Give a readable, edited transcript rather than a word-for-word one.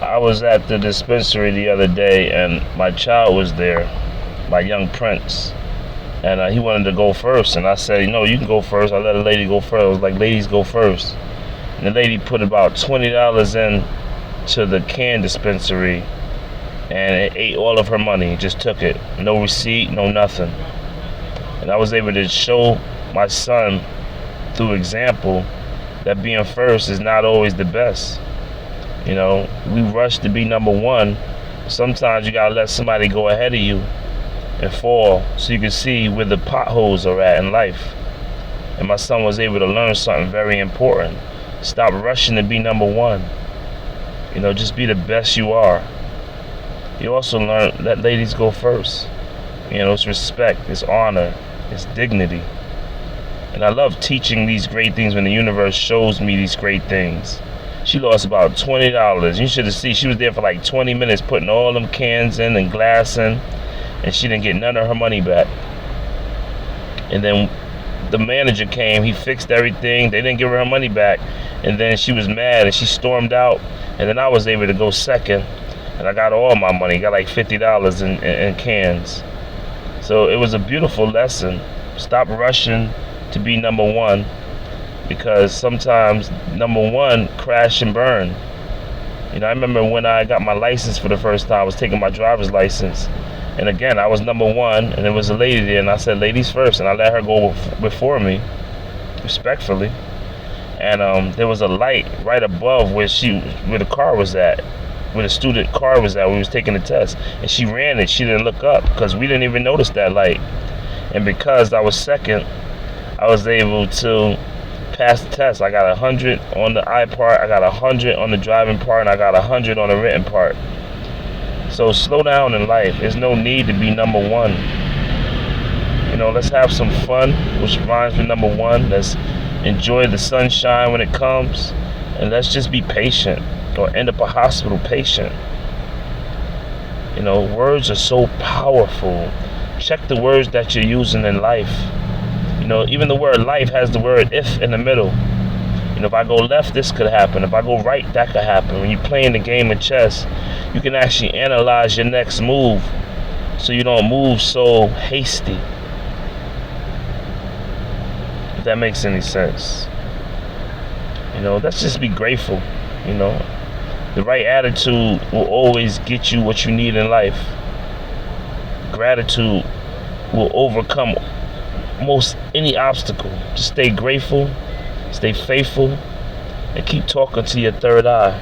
I was at the dispensary the other day, and my child was there, my young prince, and he wanted to go first. And I said, "No, you can go first." I let a lady go first. I was like, "Ladies go first." And the lady put about $20 in to the can dispensary, and it ate all of her money. Just took it, no receipt, no nothing. And I was able to show my son through example that being first is not always the best. You know, we rush to be number one. Sometimes you gotta let somebody go ahead of you and fall so you can see where the potholes are at in life. And my son was able to learn something very important. Stop rushing to be number one. You know, just be the best you are. You also learn let ladies go first. You know, it's respect, it's honor, it's dignity. And I love teaching these great things when the universe shows me these great things. She lost about $20. You should have seen, she was there for like 20 minutes putting all them cans in and glass in, and she didn't get none of her money back. And then the manager came, he fixed everything, they didn't give her money back, and then she was mad and she stormed out. And then I was able to go second, and I got all my money, got like $50 in cans. So it was a beautiful lesson. Stop rushing to be number one, because sometimes number one crash and burn. You know, I remember when I got my license for the first time, I was taking my driver's license, and again I was number one, and there was a lady there, and I said ladies first, and I let her go before me, respectfully. And there was a light right above where the car was at, where the student car was at, where we was taking the test, and she ran it. She didn't look up because we didn't even notice that light. And because I was second, I was able to pass the test. I got 100 on the I part, I got 100 on the driving part, and I got 100 on the written part. So slow down in life. There's no need to be number one. You know, let's have some fun, which rhymes with number one. Let's enjoy the sunshine when it comes, and let's just be patient, or end up a hospital patient. You know, words are so powerful. Check the words that you're using in life. You know, even the word life has the word if in the middle. You know, if I go left, this could happen. If I go right, that could happen. When you're playing the game of chess, you can actually analyze your next move so you don't move so hasty. If that makes any sense. You know, let's just be grateful. You know, the right attitude will always get you what you need in life. Gratitude will overcome most any obstacle. Just stay grateful, stay faithful, and keep talking to your third eye.